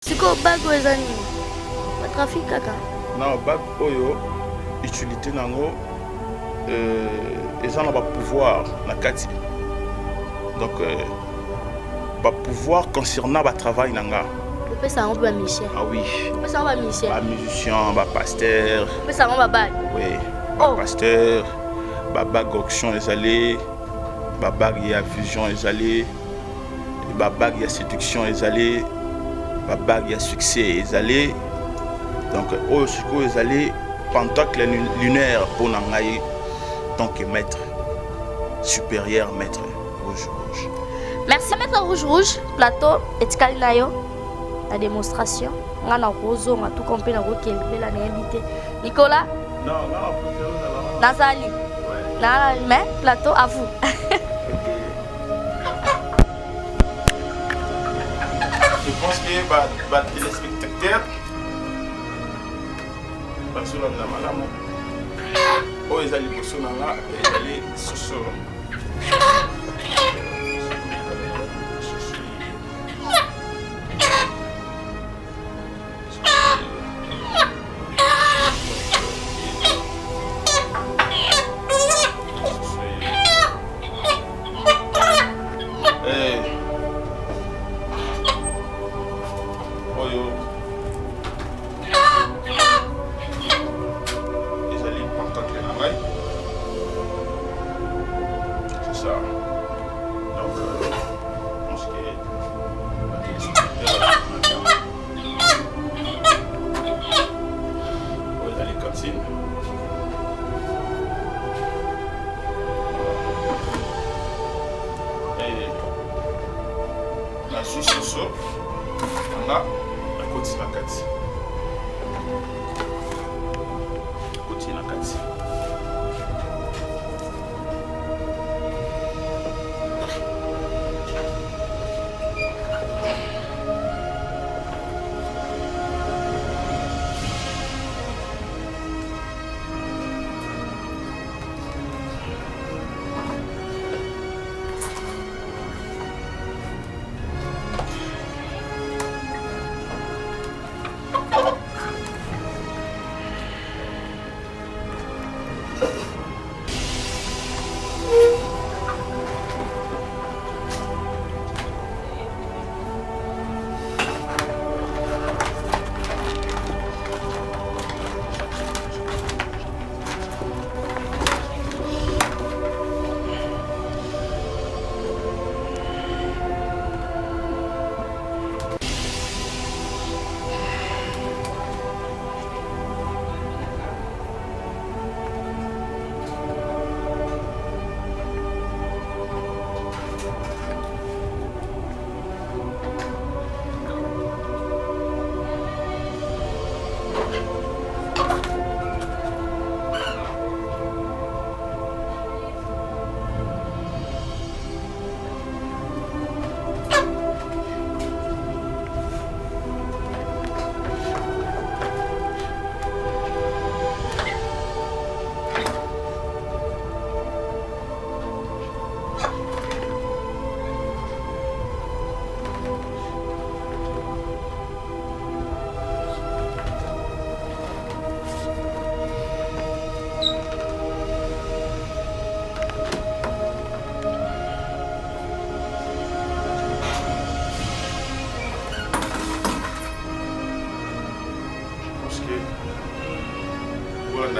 Siko bag oyo nini? Ba trafic kaka. Non, bag oyo utilité nango eza na ba pouvoir na kati. Donc ba pouvoir concernant ba travail nanga. Opesa ngo ba mission. Ah oui. Opesa ngo ba mission. Ba musicien, ba pasteur. Opesa ngo ba bag. Oui. Ba pasteur, ba bag auction ezali, ba bag ya fusion ezali, ba bag ya séduction ezali, ba bag ya succès ezali. Donc oyo siko ezali pentacle lunaire pour nangai tant que maître supérieur, maître rouge. Merci maître rouge plateau etikali nayo la démonstration ngana rozo nga tout complet na rokelbela na invité Nicolas. Non, Nazali. Na mais plateau à vous. Je pense que les téléspectateurs parce que la madame oh ils allaient pousser dans là et ils allaient soso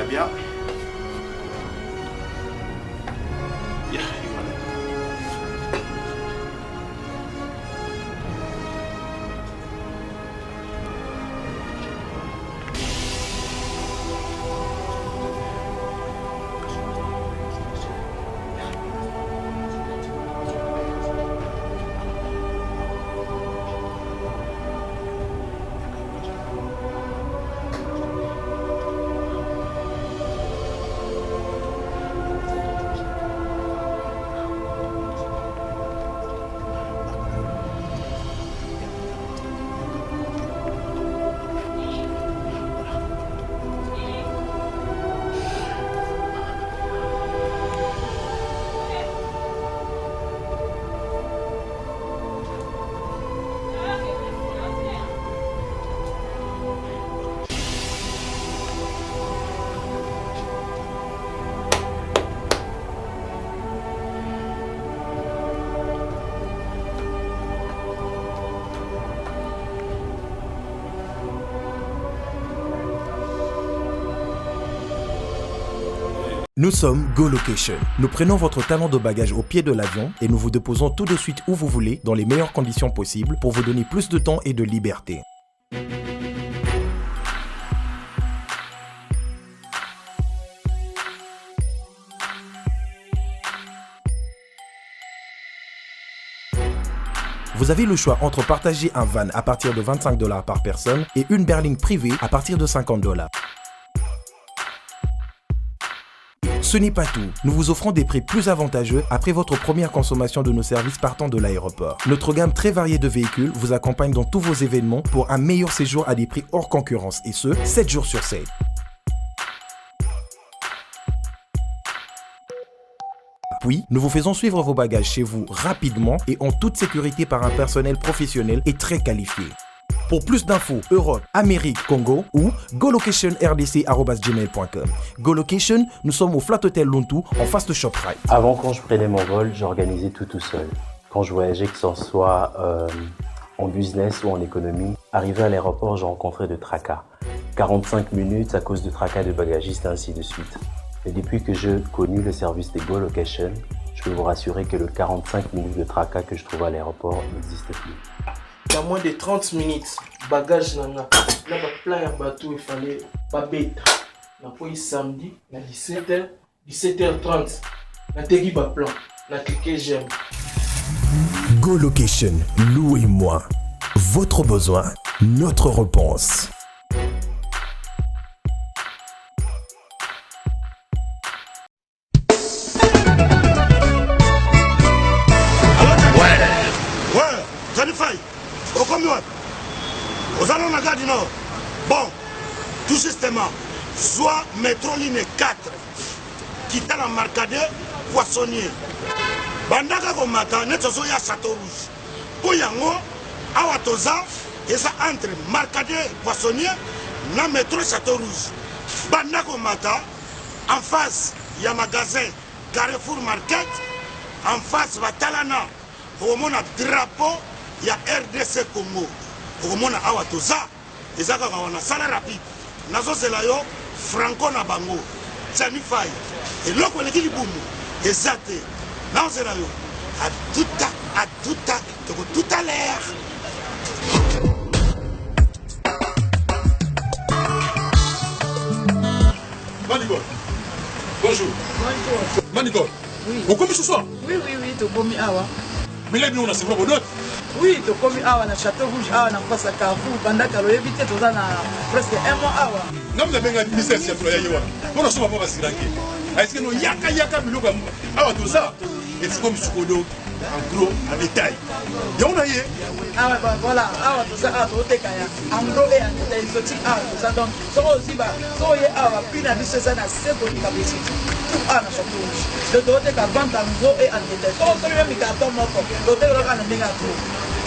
bien. Nous sommes GoLocation. Nous prenons votre talon de bagage au pied de l'avion et nous vous déposons tout de suite où vous voulez, dans les meilleures conditions possibles, pour vous donner plus de temps et de liberté. Vous avez le choix entre partager un van à partir de 25 $ par personne et une berline privée à partir de 50 $. Ce n'est pas tout, nous vous offrons des prix plus avantageux après votre première consommation de nos services partant de l'aéroport. Notre gamme très variée de véhicules vous accompagne dans tous vos événements pour un meilleur séjour à des prix hors concurrence et ce, 7 jours sur 7. Puis, nous vous faisons suivre vos bagages chez vous rapidement et en toute sécurité par un personnel professionnel et très qualifié. Pour plus d'infos, Europe, Amérique, Congo ou golocationrdc@gmail.com. GoLocation, nous sommes au Flat Hotel Lontu en face de ShopRite. Avant, quand je prenais mon vol, j'organisais tout seul. Quand je voyageais, que ce soit en business ou en économie, arrivé à l'aéroport, je rencontrais de tracas. 45 minutes à cause de tracas de bagagistes, ainsi de suite. Et depuis que j'ai connu le service de GoLocation, je peux vous rassurer que le 45 minutes de tracas que je trouve à l'aéroport n'existe plus. Il y a moins de 30 minutes, bagage nana. Là, plein de bateaux, il fallait pas bête. On a samedi, à 17h, 17h30. On a tegui ba plan, on a cliqué j'aime. GoLocation, louez-moi. Votre besoin, notre réponse. Aux allons à Gare du Nord. Bon, tout justement, soit métro ligne 4, quitte la Marcadet, Poissonnier. Bandaka Komata, Netsozo ya Château Rouge. Pour Yango, Awatoza, et ça entre Marcadet, Poissonnier, na métro Château Rouge. Bandaka Komata, en face, il y a magasin Carrefour Market, en face, Batalana, au moment drapeau, il y a RDC Congo. Okomona awa toza ezaka kawana sala rapide nazo zela yo franco na bango tsani fai eloko eleki libumu ezate nazo zela yo à tout à l'heure. Manigol, bonjour. Bonjour. Manigol, oui. Vous commis ce soir? Oui, tu commis awa. Mais là, nous, on a c'est quoi vos notes? Oui, tu commis awa na Château Rouge, awa na face à Carrefour, pendant que l'on évite tout ça presque un mois awa. Non, mais bien, ministère, c'est pour y aller. On a souvent pas si ranké. Est-ce que nous yaka miloko awa tout ça? Et c'est comme ce qu'on en gros, en détail. Et on a y ah voilà, awa tout ça, awa tout kaya. En gros et en détail, exotique awa tout ça. Donc, ça aussi bah, ça y awa puis na biso ça na c'est bonne capacité. Tout awa na Château Rouge. Le doté ka vente en gros et en détail. Ça on même carton moko. Doté le ka na benga gros.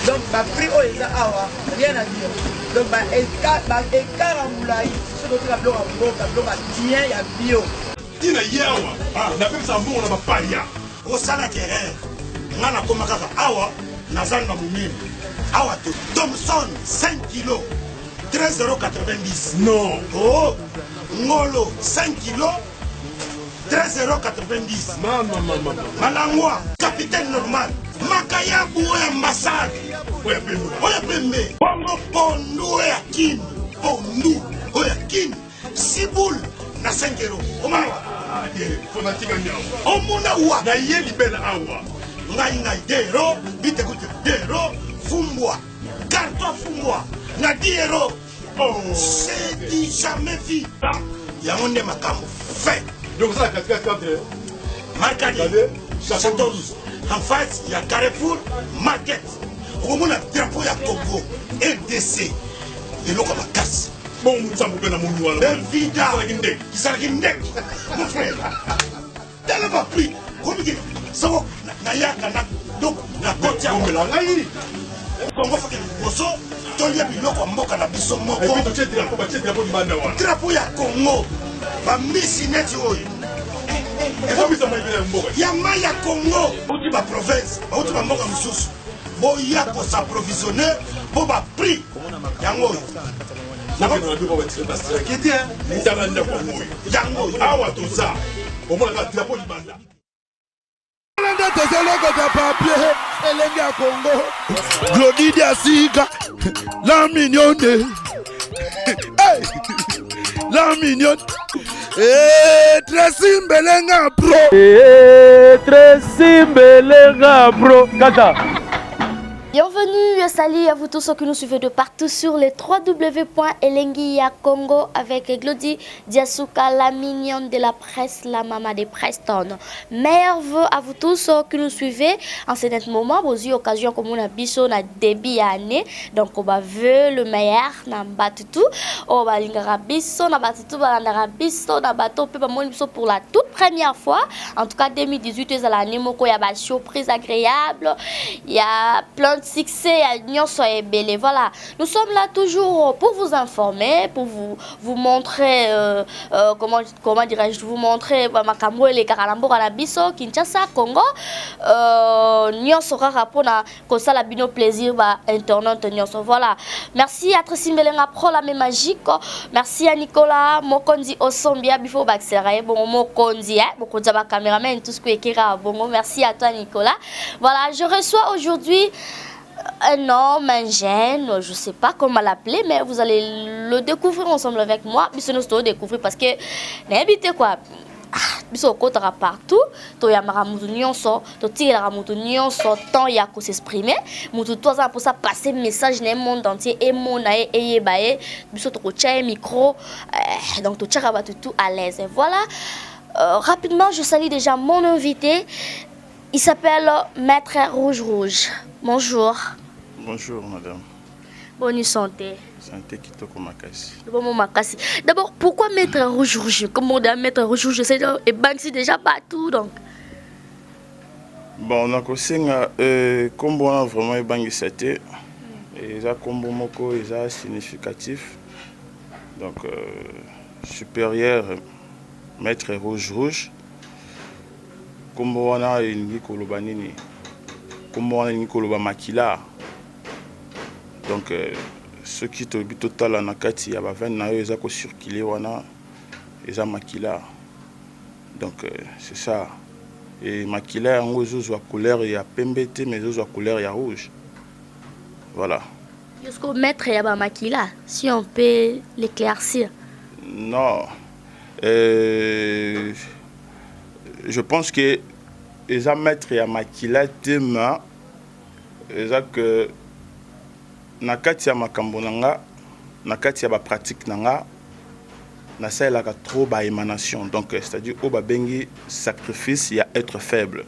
Donc bah prix o eza awa, rien à dire. Donc bah écart en moulai, ce doté ka bloc en gros, ka bloc bien ya bio. Tina yawa. Ah, na pesa ça on a pas paria. Au salaire ngana koma kaka awa nazanga mumini awa to Thomson 5 kg 13,90 €. Non. Oh ngolo 5 kg 13,90 €. Maman. Malangwa capitaine normal makaya buwe ambassade oya pembe bongo pondu oya kin pondu oya kin siboul na 5 €. Omano Fonatika nyao. omuna wa Na ye libela awa. ngai dero bite kuti dero fumbwa carton fumbwa na 10 €. Oh, c'est du jamais vu yango nde makambo fait. donc ça 4 Marcadi Château Rouge en face il y a Carrefour Market okomona drapeau ya Congo RDC eloko makasi. Bon, ça me donne mon noir. Évidemment, qui mon frère. Tellement pas pris. Comme il dit, ça va, donc, la côte On me l'a raillé. Congo faut que le bosso, tu as mis l'eau comme moka la biso moko. Et puis, tu as drapeau du Mandawa. Drapeau ya Congo. Ba misi neti oyo. Et comme ça m'a dit un mot. Ya maya Congo. Outi ba province, outi ba moka mususu. Boya ko s'approvisionner pour ba prix. Yango. Yango awa toza Au moins, la drapeau du banda. Glodidia Sika, la mignonne. Hey, la mignonne. Tracy Mbelenga Pro. Tracy Mbelenga Pro. Kata. Bienvenue, salut à vous tous ceux qui nous suivez de partout sur les www.elengia Congo avec Glody Diasuka, la mignonne de la presse, la maman de Preston. Meilleurs vœux à vous tous ceux qui nous suivez en ce moment. Vous avez occasion comme on a biso na début année, donc on va vœu le meilleur na batutu, on va lingara biso na batutu, balandara biso na bateau pe ba biso pour la toute première fois. En tout cas 2018 c'est l'année moko ya ba surprise agréable, il y a plein de succès à l'Union Soyez voilà, nous sommes là toujours pour vous informer, pour vous montrer comment dirais-je, vous montrer makambo les karalambo à la biso Kinshasa Congo Union sera rapport na kosala bino plaisir ba internet Union voilà. Merci à Tracy Mbelenga Pro la même magique, merci à Nicolas Mokonzi Osombia bifo baxera bon Mokonzi Mokonzi ba caméraman tout ce que ekira bon merci à toi Nicolas. Voilà, je reçois aujourd'hui un homme, un jeune, je ne sais pas comment l'appeler, mais vous allez le découvrir ensemble avec moi. Mais nous allons découvrir parce que n'habitez quoi. Biso kotara partout, to ya maramutu nyonso, to tira maramutu nyonso, tant ya ko s'exprimer, mutu toza pour ça passer message dans le monde entier et monae et yebae, biso to ko tchaye micro, donc to tchara ba tout à l'aise. Voilà. Rapidement, je salue déjà mon invité. Il s'appelle Maître Rouge. Bonjour. Bonjour, madame. Bonne santé. Santé Kitoko Makasi. Bon Makasi. D'abord, pourquoi Maître Rouge? Comment on dit Maître Rouge? C'est déjà partout, donc. Bon, on a conseillé comme on a vraiment ébangi c'était. Et ça combo moko, ça significatif. Donc supérieur Maître Rouge. Comme on a une kolobanini. Comme on a une koloba makila. Donc ceux qui te bi total en akati ya ba 20 na yo eza ko circuler wana eza makila. Donc c'est ça. Et makila yango zo couleur ya pembe te mais zo couleur ya rouge. Voilà. Jusqu'au maître ya ba makila, si on peut l'éclaircir. Non. Je pense que les maîtres ya makila tema eza que nakati ya makambo nanga nakati ya ba pratique nanga na saelaka trop ba émanation, donc c'est-à-dire au ba bengi sacrifice ya être faible.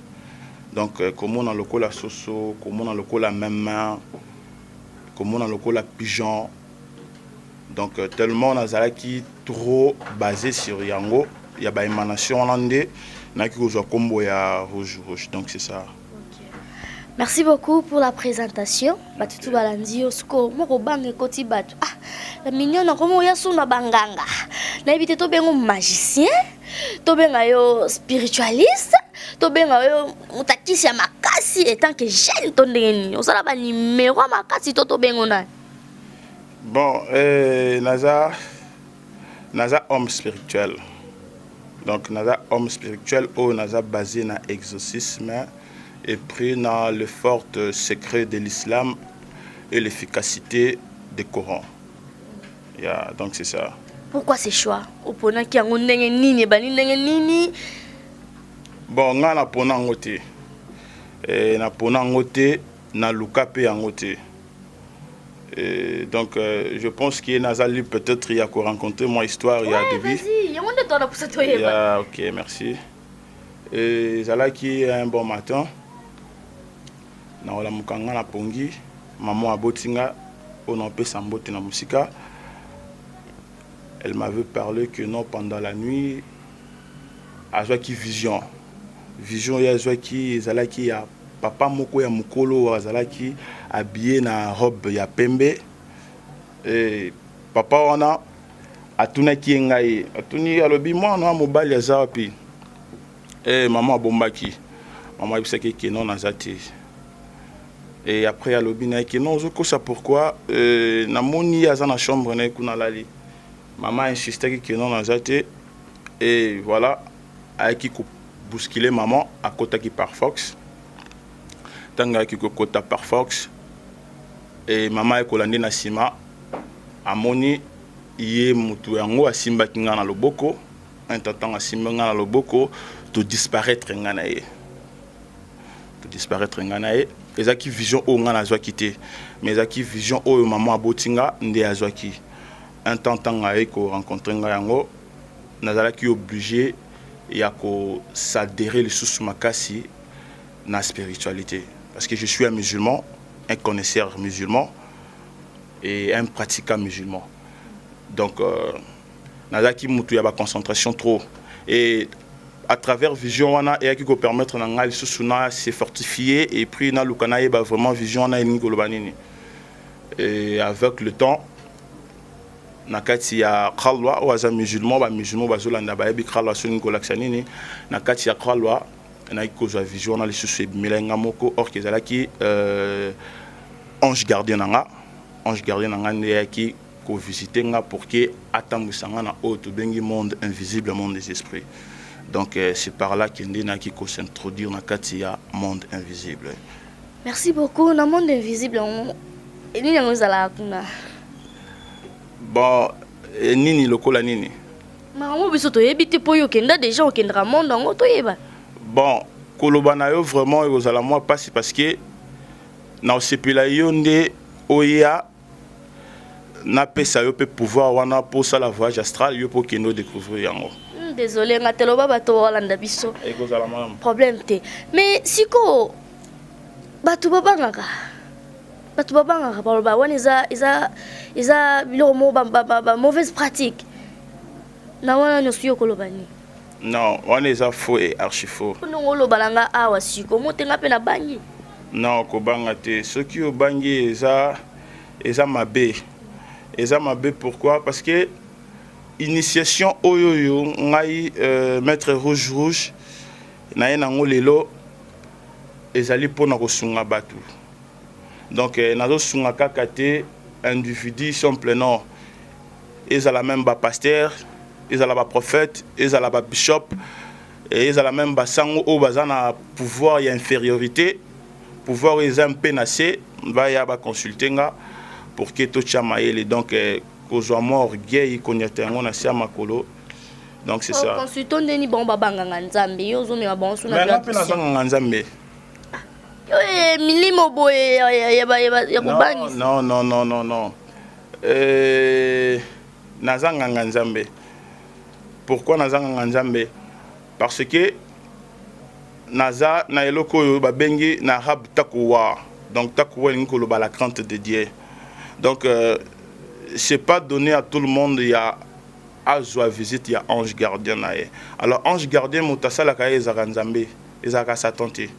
Donc comme on a le cola soso, comme on a le cola même main, comme on a le cola pigeon. Donc tellement on a qui trop basé sur yango, il y a ba émanation landé na ki ko combo ya rouge. Donc c'est ça. Merci beaucoup pour la présentation. Batutu balandi osko moko bange koti batu. Ah, la mignonne comment ya suna banganga. Na éviter to bengo magicien, to benga yo spiritualiste, to benga yo mutakisi ya makasi étant que jeune to ndeni. Osala ba numéro makasi to bengo na. Bon, naza homme spirituel. Donc naza homme spirituel ou naza basé na exorcisme et pris dans le fort secret de l'islam et l'efficacité du Coran. Yeah, donc c'est ça. Pourquoi ces choix? Opona ki yango ndenge nini bani ndenge nini? Bon, nga na pona ngote. Na pona ngote na luka pe ngote. Donc je pense qu'il y a peut-être il y a qu'à rencontrer mon histoire il y a début. Vas-y, il y a monde de temps pour ça toi. Yeah, OK, merci. Et Zala qui est un bon matin. Na wala mukanga na pongi, maman abotinga on en peut sambote na musika. Elle m'avait parlé que non pendant la nuit a joie qui vision ya joie qui Zala qui a papa moko ya mukolo Zala qui habillé na robe ya pembe et papa wana atuna ki ngai atuni alobi moi na mobali ya zapi et maman bombaki maman ibisaki ki non azati. Et après, à l'obina, qui non, je sais pourquoi. Na moni à la chambre, na kuna lali. Maman insistait que non, azate. Et voilà. ayaki ko bousculer maman akotaki par Fox. Tanga ayaki kokota par Fox et maman ekolandi na sima amoni ye mutu yango asimbaki nga na loboko intentanga asimba nga na loboko to disparaître nga na ye. Disparaître nga na ye ezaki vision o nga nazwaki te mais ezaki vision oyo maman abotinga nde azwaki un temps tanga ye ko rencontrer nga yango nazalaki obligé ya ko s'adhérer lisusu makasi na spiritualité parce que je suis un musulman, un connaisseur musulman et un pratiquant musulman. Donc nazalaki mutu ya ba concentration trop et à travers vision wana et qui ko permettre na ngal susuna se fortifier et puis na lukana yeba vraiment vision wana ni kolobanini et avec le temps na kati ya khalwa waza musulman bazolanda ba yebi khalwa soni kolaksanini na kati ya khalwa na ikoza vision na lisusu milenga moko or kezalaki ange gardien nanga ne ki ko visiter nga pour que atambusanga na autre bengi monde invisible monde des esprits. Donc c'est par là qu'il qui s'introduire dans le monde invisible. Merci beaucoup. Dans le monde invisible, bon, nini lokola nini? Déjà monde bon, kolobana yo vraiment ezala moi passe parce que na osepela yo nde oya na pesa yo pe pouvoir wana pour ça la voyage astral yo pour keno découvrir yango. Désolé, ngateloba bato walanda biso. Problème te. Mais siko bato babanga ba wana isa bilomo ba mauvaise pratique. Na wana nyosuyo kolobani. Non, wana isa faux et archi faux. Non lobalanga awa siko motenga pe na bangi. Non, ko banga te. Ce qui au bangi eza mabe. Eza mabe pourquoi? Parce que initiation oyoyo ngai maître rouge na ye nango lelo ezali pona ko sunga batu donc nazo sunga kaka te individu son plein nom ezala même ba pasteur ezala ba prophète ezala ba bishop ezala même ba sango o bazana pouvoir ya infériorité pouvoir ezam penacé ba ya ba consulter nga pour que to chamaele donc kozwa orgueil konyatango na sia makolo donc c'est ça consultant ndeni bon babanga nzambe yo zo me bon suna na pena zanga nzambe yo milimo boye ya kubangi non nazanga nzambe pourquoi nazanga nzambe parce que naza na eloko yo babengi na rab takuwa donc takuwa ni koloba la crainte de Dieu donc c'est pas donné à tout le monde, il y a Azwa visite, il y a ange gardien. Alors ange gardien, Moutassa la kaye Zaranzambe, Ezaka Satante.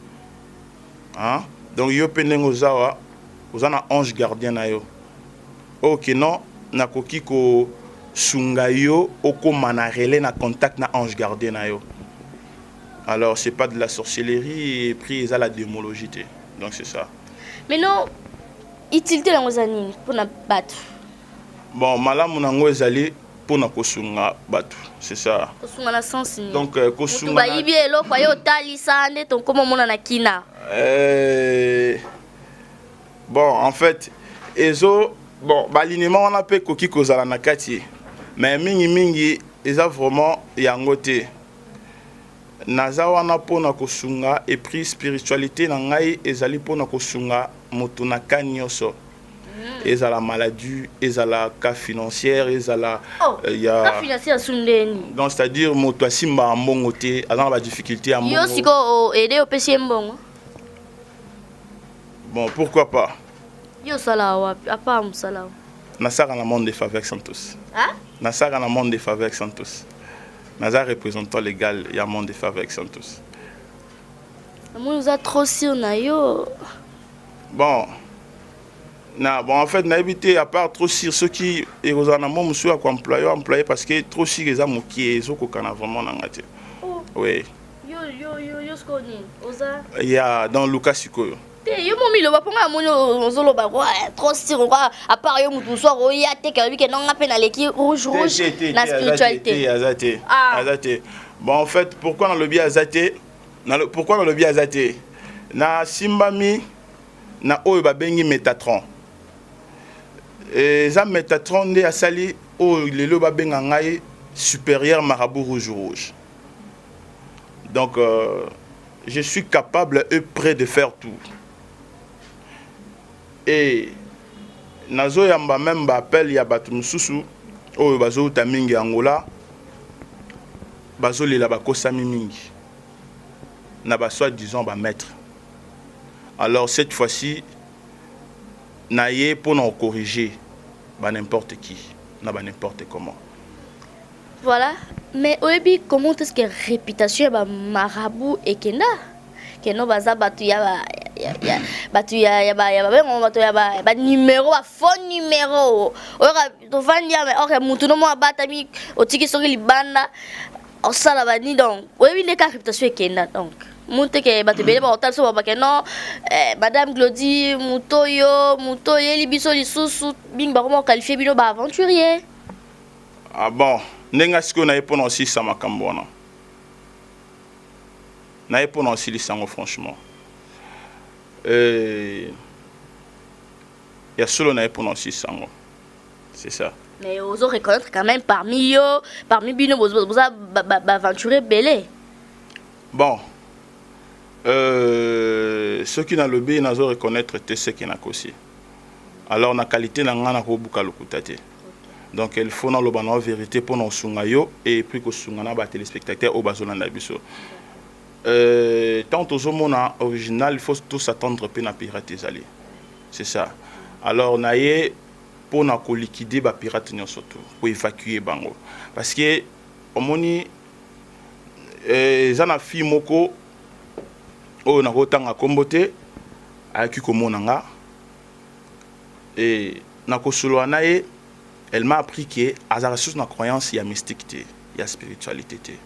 Hein? Donc yo penengo zawa, ozana ange gardien na yo. Ok non, nakoki ko sunga yo, oko manarele na contact na ange gardien na yo. Alors c'est pas de la sorcellerie et puis à la démologie. Donc c'est ça. Mais non, utilité la ngozani pour na battre. Bon, malamu nango ezali pona kosunga batu, c'est ça. Kosunga na sens ni. Donc kosunga ba yibi eloko yo talisa nde ton komo mona na kina. Bon, en fait, ezo bon, l'alignement on appelle koki kozala na kati. Mais mingi eza vraiment yango te. Naza wana pona kosunga et puis spiritualité na ngai ezali pona kosunga moto na kanyoso. Ils ont la maladie, ils ont la cas financière, ils ont la cas financière sundeni. Donc c'est-à-dire moto simba mbongote, dans la difficulté à mbongo. Yo siko aider au PC mbongo. Bon, pourquoi pas? Yo sala wapi? Apa msala. Nasara na monde des faveurs Santos. Hein? Nasara na monde des faveurs Santos. Nazar représentant légal, il y a monde des faveurs Santos. Moi nous a trop sur na yo. Bon. Bon, en fait, n'habité à part trop sur ceux qui est aux anamons, monsieur à employé parce que trop sur les amours qui est au Canada vraiment n'engagé. Oui. Yo, ce qu'on est, Oza. Il y a dans Lucas Siko. Yo momi lo baponga moni ozolo ba quoi trop style quoi à part yo mutu so ro ya te ka bi ke non ngape na leki rouge na spiritualité. Azate. Bon en fait pourquoi dans le bi azate? Pourquoi dans le bi azate? Na simbami na oyo ba bengi Métatron. Et ça Métatron nde asali o lelo ba benga ngai supérieur marabout rouge. Donc je suis capable et prêt de faire tout. Et nazo yamba même ba appel ya batu mususu oyo bazo tamingi Angola bazo lela bakosami mingi na ba soit disons ba maître. Alors cette fois-ci naye pour nous corriger ba n'importe qui, na ba n'importe comment. Voilà, mais oyebi comment est-ce que réputation ba marabout et kenda keno baza batu ya batu ya ba numéro ba faux numéro ora to vandia mais ora mutu no mo abata mi otiki soki libanda osala ba ni donc oyebi le réputation kenda donc monte ke batu bele ba hotel so ba ke non madame Glody mutoyo libiso lisusu bing ba comment qualifier bino ba aventurier. Ah bon, nenga siko na epona aussi ça makambo wana. Na epona aussi lisango franchement. Il y a solo na epona aussi sango. C'est ça. Mais vous reconnaître quand même parmi bino vous aventurer belé. Bon. Ceux qui dans le B n'a reconnaître ce qui n'a aussi. Alors na qualité na ngana ko buka lokutate. Donc il faut dans le ban vérité pour nous sungayo et puis que sungana ba téléspectateurs au bazolanda biso. Tant aux hommes original, il faut tous s'attendre à pirate ezali. C'est ça. Alors naye pour na ko liquider ba pirate surtout pour évacuer bango parce que omoni zana fi moko o na kotanga kombote aki komona nga et na ko solo naye elle m'a appris que azara sous na croyance il y a mystique il y a spiritualité.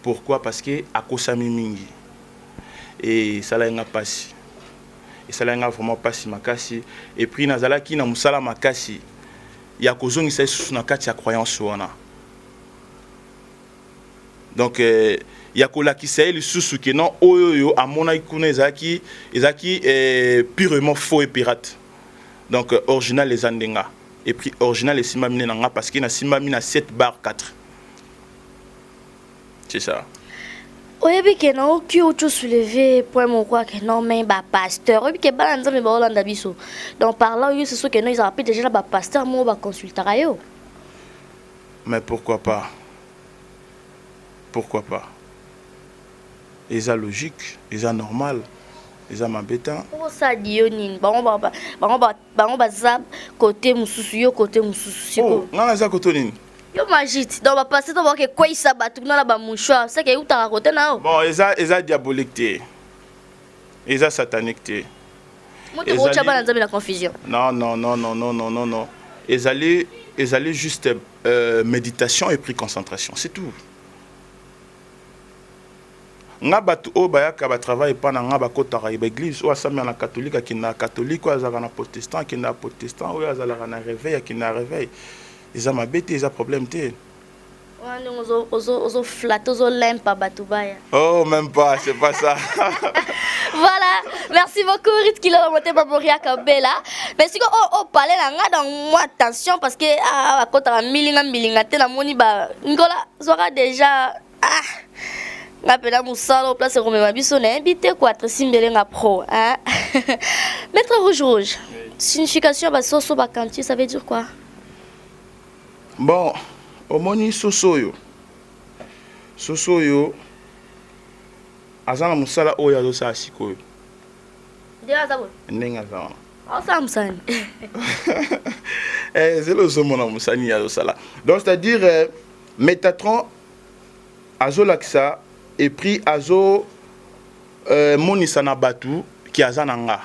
Pourquoi? Parce que à kosami mingi et ça la nga passi et ça la nga vraiment passi makasi et puis nazala ki na musala makasi ya kozongi sa sous na kati ya croyance wana donc ya kolakisa eli susu ke non oyo amona ikuna ezaki purement faux et pirate donc original les andenga et puis original les simamine nanga parce que na simamine na 7/4. C'est ça. Oyebi ke na oki ocho soulever point mon quoi que non mais ba pasteur oyebi ke ba nzambe ba olanda biso donc par là yo c'est sûr que non ils appellent déjà ba pasteur mo ba consultera yo. Mais pourquoi pas? Pourquoi pas? Et ça logique, et ça normal, et ça m'embêtant. Pour ça dionine ba zab côté mususu yo côté mususu. Oh, ngana za côté nini? Yo magite donc ba passer to ba ke quoi ça ba tout na ba mouchoir c'est que you ta côté na. Bon, et ça diabolique té. Et ça satanique té. Moi te rocha ba nzambe la confusion. Non. Et aller juste méditation et puis concentration, c'est tout. Nga batu o bayaka ba travail pa na nga ba kotaka ba église o asami na catholique ki na catholique o azaka na protestant ki na protestant o azala na réveil ki na réveil. Ils ont m'abêté, ils ont problème té. Ozo flatter, ozo lempa batubaya. Oh même pas, c'est pas ça. Voilà, merci beaucoup Rit qui l'a monté Baboria Kabela. Mais si on parle là dans moi attention parce que à côté de milinga te la moni ba ngola sera déjà ngapela musalo place comme ma biso na invité quoi simbele nga pro hein. Maître rouge. Signification ba soso ba kanti ça veut dire quoi? Bon, omoni sosoyo azana musala oyo azosa sikoyo. Dia zabo. Nenga zana. Asa musani. C'est le somona musani azosala. Donc c'est-à-dire Métatron azolaksa et puis azo monisa na batu ki azana nga.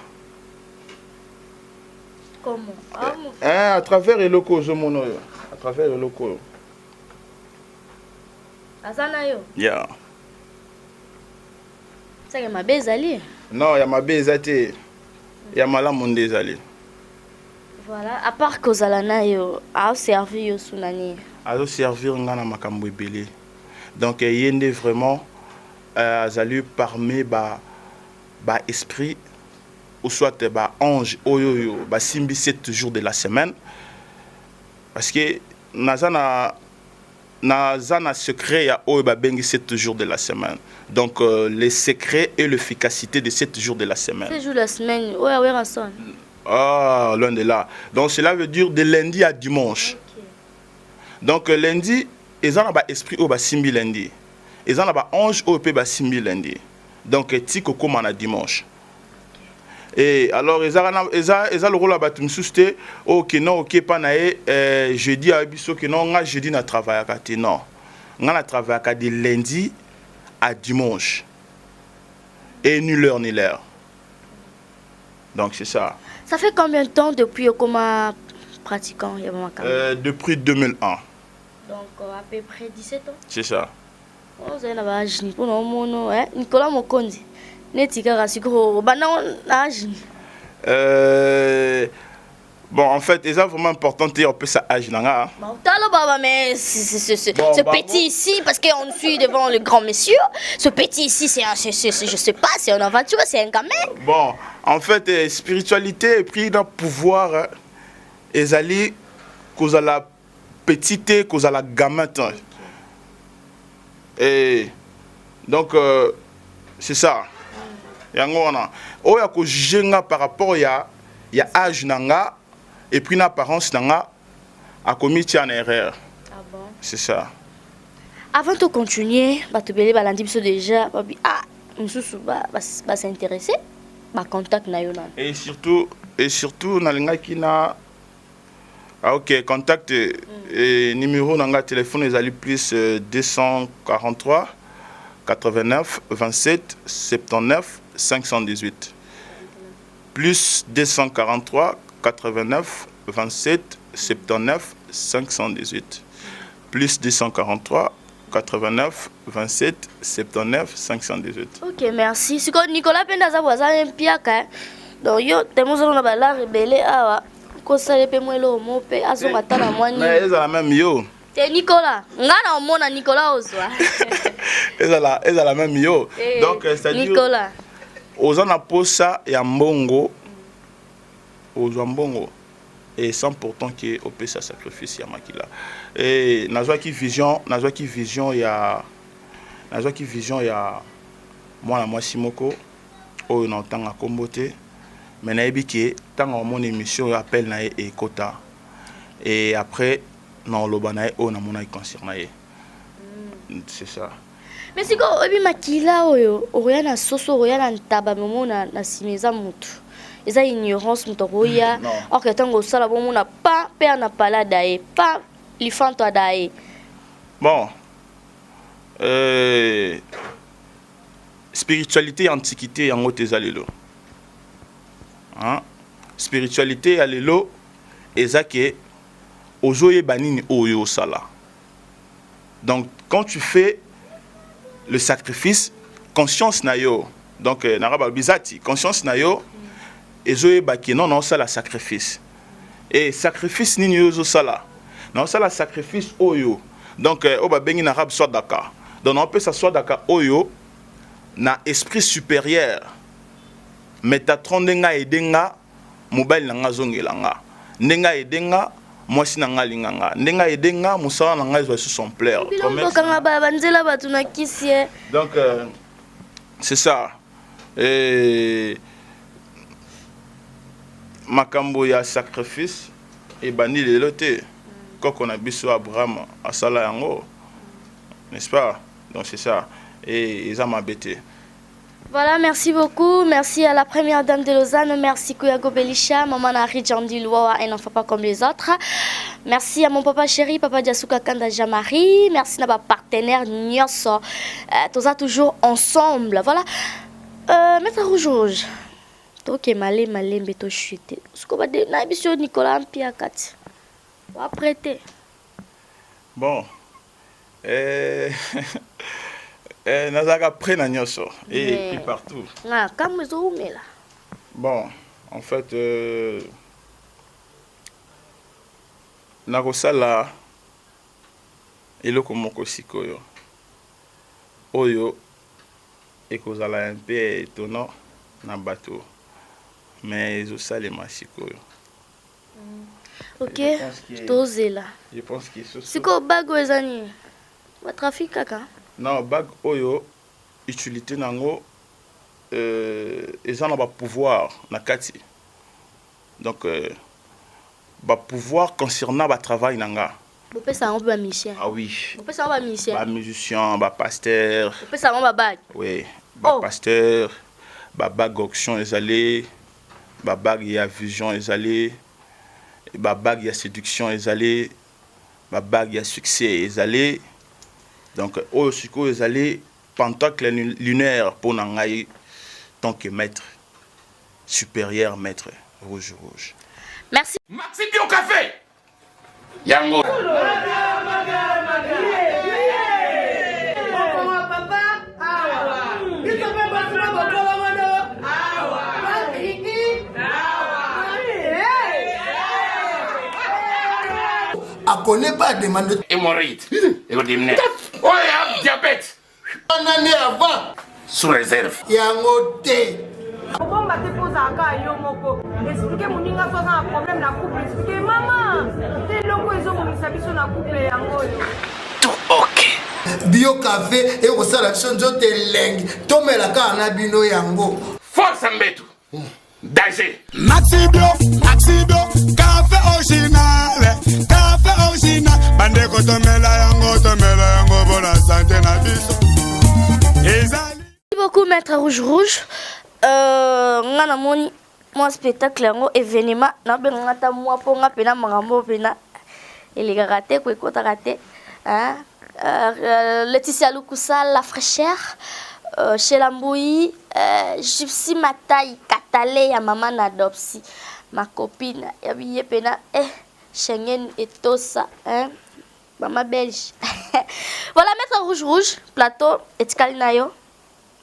Comment? À travers les locaux zomono yo. À travers le locaux. Azana yo. Yeah. Ça que ma bezali. Non, ya ma bezate. ya malamu nde ezali. Voilà, à part kozala na yo aoservi yo sunani azoservir nga na makambo ebele. Donc ye nde vraiment azali parmi ba esprit ou soit ba ange oyo basimbi 7 jours de la semaine, parce que naza na secret ya oyo babengi 7 jours de la semaine. Donc les secrets et l'efficacité de 7 jours de la semaine. 7 jours de la semaine, ouais rançon. Ah, loin de là. Donc cela veut dire de lundi à dimanche. Okay. Donc lundi, ils ont un esprit au simbi lundi. Ils ont un ange au pe simbi lundi. Donc tiko comme on a dimanche. Et alors ils ont le rôle à batum souste OK non OK pas naé jeudi à biso que non nga jeudi na travail à kati non. Nga na travail à de lundi à dimanche. Et ni l'heure ni l'heure. Donc c'est ça. Ça fait combien de temps depuis comme pratiquant depuis 2001. Donc à peu près 17 ans. C'est ça. Vous avez un âge ni pour nous Nicolas Mokondi. Netika rasiko bana âge. Bon, en fait, c'est vraiment important de dire ça âge nanga. Bon, baba mais ce petit ici parce qu'on suit devant le grand monsieur. Ce petit ici c'est je sais pas, c'est une aventure, c'est un gamin. Bon, en fait, spiritualité et puis dans pouvoir ezali cause à la petite, cause à la gamin. Et donc c'est ça. Yango wana. Oya ko jenga par rapport ya âge nanga. Et puis l'apparence n'a a commis une erreur. Ah bon? C'est ça. Avant de continuer, tu peux aller déjà, s'intéresser, contact na yona. Et surtout na OK, contact numéro nanga téléphone les plus 243 89 27 79 518. Plus 243 89 27 79 518 plus 243 89 27 79 518. OK, merci. Si Nicolas Pendaza voisin piaka. Donc yo temos na bala rebelle awa ko sale pe mwelo mo pe azonga tana mwani. Mais ils la même yo. Te Nicolas, ngana omona Nicolas ozwa. Ils la même yo. Donc c'est-à-dire Nicolas. Ozana posa ya mbongo. Ozambongo. Et sans pourtant qu'il opère sa sacrifice ya makila. Et nazwa ki vision ya moi moi simoko oyo na tanga kombote mais na ebiki tanga mon émission appel na e kota et après na loba na o na mona concerne ye. C'est ça. Mais siko obi makila oyo oyana soso oyana ntaba momona na simeza mutu. Ils ont ignorance mutokoya or que tango sala bon na pas père na pala dae pas lifanto dae. Bon spiritualité antiquité yango tezalelo. Hein? Spiritualité alelo ezake ozoye banini oyo sala. Donc quand tu fais le sacrifice conscience na yo. Donc naraba bizati conscience na yo et je baki non ça la sacrifice et sacrifice ni yozo sala non ça la sacrifice oyo donc o ba bengi na arabe soit daka donc on peut s'asseoir daka oyo na esprit supérieur metatron ndenga edenga mobile na ngazongelanga ndenga edenga mwasi na ngalinganga ndenga edenga musala na ngazo sur son plaire donc c'est ça et makambo ya sacrifice et bani lelo te koko na biso Abraham asala yango, n'est-ce pas? Donc c'est ça et ils ont m'embêté. Voilà, merci beaucoup. Merci à la première dame de Lausanne. Merci Kouyago Belisha, maman Nari Djandilwa, un enfant pas comme les autres. Merci à mon papa chéri, papa Diasuka Kanda Jamari. Merci à ma partenaire Nyoso. Tout ça toujours ensemble. Voilà. Maître Rouge. Ok, malé, beto chuté. Ce qu'on va dire, na Nicolas Mpiakati. On va prêter. Bon. Nazaka près na nyoso et puis partout. Ah, comme là. Bon, En fait, nakosala eloko moko sikoyo oyo ekozala un peu étonnant na bato mais ezosalema sikoyo. Ok, tozela. Je pense que ce sikoyo bago ezani batrafic kaka. Non, bag oyo utilité nango eza na bapouvoir na kati. Donc bapouvoir concernant batravail nanga. Bopesa yango bamisien. Ah oui. Bopesa yango bamisien. Bamusicien, bapasteur. Bopesa yango babag. Oui, bapasteur, babag auction ezali, babag ya vision ezali, babag ya séduction ezali, babag ya succès ezali. Donc oyo sikoyo ezali pentacle lunaire pour nangai tant que maître supérieur maître rouge. Merci. Maxi Bio Café. Yango. A connaît pas demande hémorroïde. Oh, il y a diabète. Un année avant. Sous réserve. Yango te. Bon, bah, tu poses à cas, yo, moko. Expliquez mon ninga, toi, un problème dans le couple. Expliquez, maman. T'es loco, ils ont mis sa vie sur la couple, yango. Tout ok. Bio Café et au salation de lengue. Tomé la car na bino yango. Force Mbetu. Danger. Maxi Bio, café original. Café original. Bande ko tomela yango pour la santé na biso. Merci beaucoup, Maître Rouge. Ngana moni mon spectacle yango événement na benga ta moi po nga pena mangambo pena ele raté ko ekota raté hein. Laetitia Lukusa, la fraîcheur, chez Lamboui, Gypsy Matai, Katale, ya maman Nadopsi, ma copine, yabiye pena, Schengen et Tosa, hein, maman belge. Voilà, Maître Rouge, plateau, etikali na yo,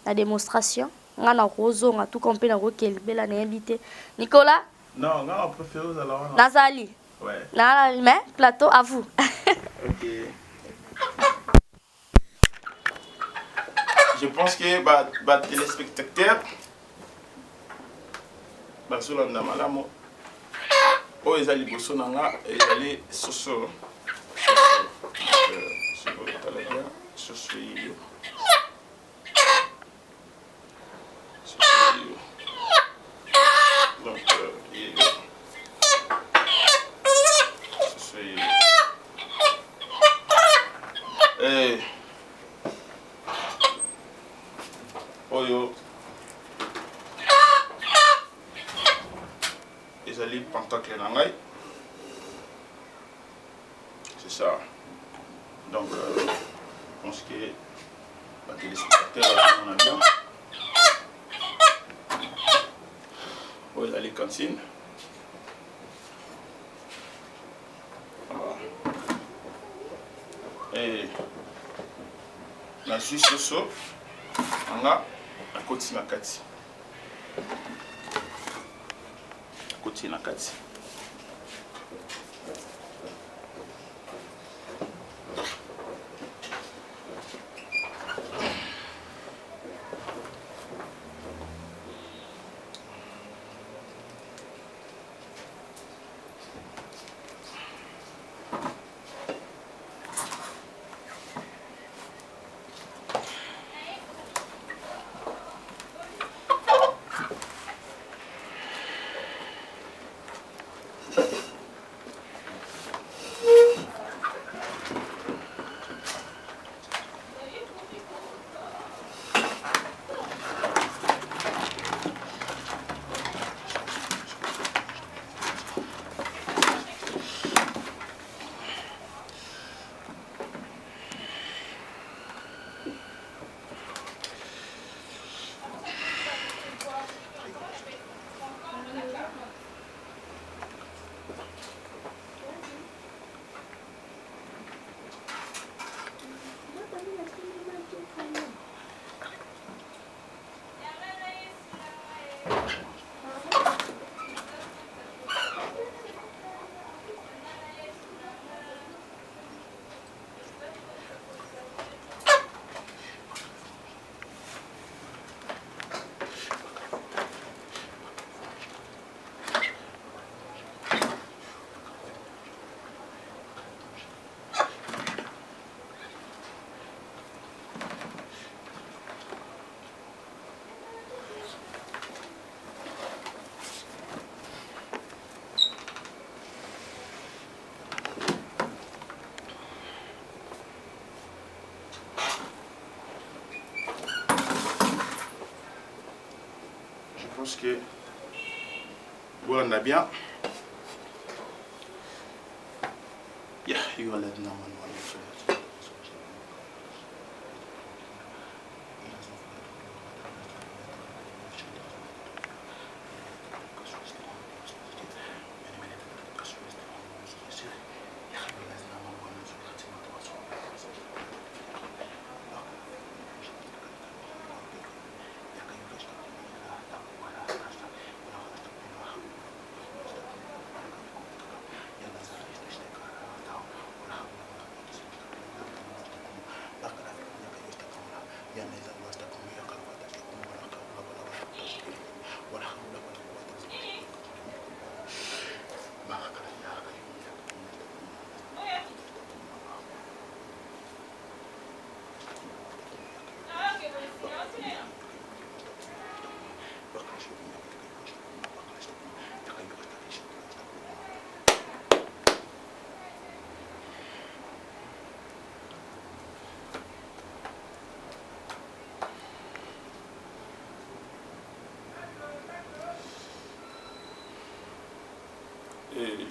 la démonstration, on a roso, on a tout compris, on a roquel, belle année invité. Nicolas? Non, on a préféré aux alors. Nazali? Ouais. Nazali, mais plateau à vous. Ok. Je pense que les téléspectateurs bazolanda malamu oyo eza liboso na nga ezali soso sokotala bien soso iyo donc soso iyo oyo ezali pentacle na ngai, c'est ça. Donc je pense que les téléspectateurs on a bien oyo ezali cantine. Et nazwi soso anga akoti na kati. Akoti na kati. que vous en avez bien. Yeah, you are letting them know.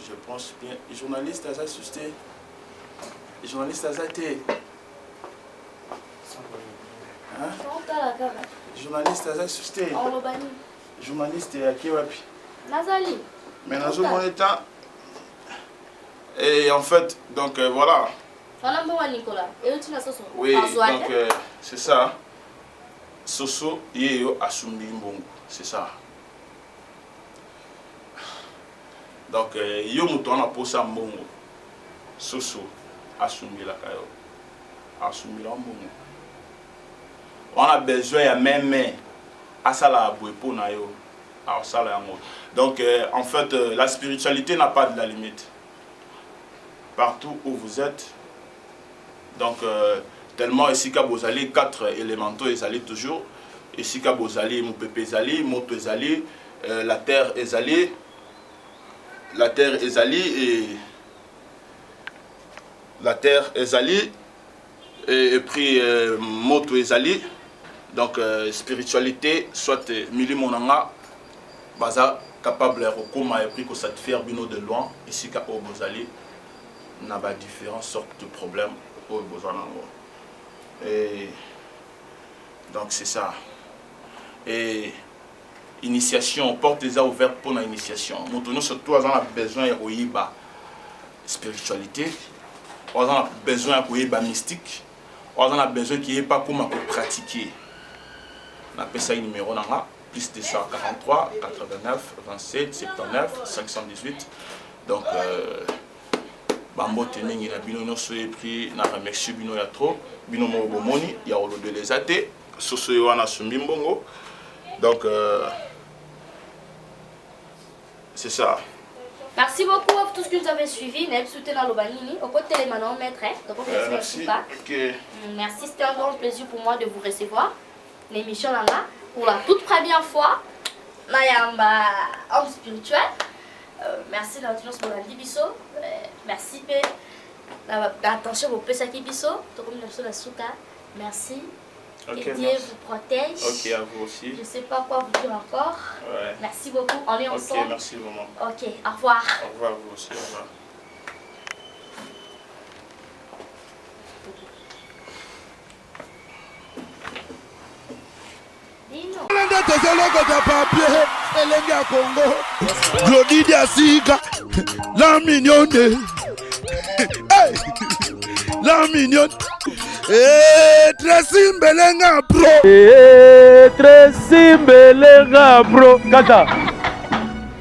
Je pense bien. Journaliste à assisté. Journaliste à été. Hein? Journaliste à assisté. Journaliste à Kiwapi. Nazali. Mais dans un état. Et en fait, donc voilà. Oui, donc c'est ça. Soso Yeo Asumbi Mbongo. C'est ça. Donc, yo mouton a posé un bon soso assumé la caillou. Assumé la bon. On a besoin de même à ça la pour na yo. À ça la mot. Donc, en fait, la spiritualité n'a pas de la limite. Partout où vous êtes. Donc, tellement ici que vous allez 4 élémentaux, ils allaient toujours. Ici que vous allez, mon pépé allé, mon toit allé, la terre est allée. La terre est allée et puis moto est allé. Donc spiritualité soit mili monanga baza capable de et puis que ça te fait bino de loin ici qu'à Obozali n'a pas différentes sortes de problèmes au Bozanango. Et donc c'est ça. Et initiation, porte déjà ouverte pour l'initiation. Nous surtout, on a besoin de spiritualité, on a besoin de mystique, on a besoin qu'il n'y ait pas comment pratiquer. On appelle ça un numéro là, plus 243 89 27 79 518. Donc, Bambo Tening, il a bino et puis na remercie bino ya trop, bino mo bomoni, ya olo de les athées, soso yo na sumimbongo. Donc c'est ça. Merci beaucoup pour tout ce que vous avez suivi. Merci. Okay. Merci, c'était un grand plaisir pour moi de vous recevoir. L'émission là, pour la toute première fois, Nayamba homme spirituel. Merci d'attention pour la Bisso. Merci d'attention pour Pesaki Bisso. Merci. Okay, que Dieu vous protège. Ok, à vous aussi. Je ne sais pas quoi vous dire encore. Ouais. Merci beaucoup. On est ensemble. Ok, merci maman. Ok, au revoir. Au revoir, vous aussi. Au revoir. Glody Diasiga, la mignonne. Hey, la mignonne. Tracy Mbelenga bro. Tracy Mbelenga bro. Kata.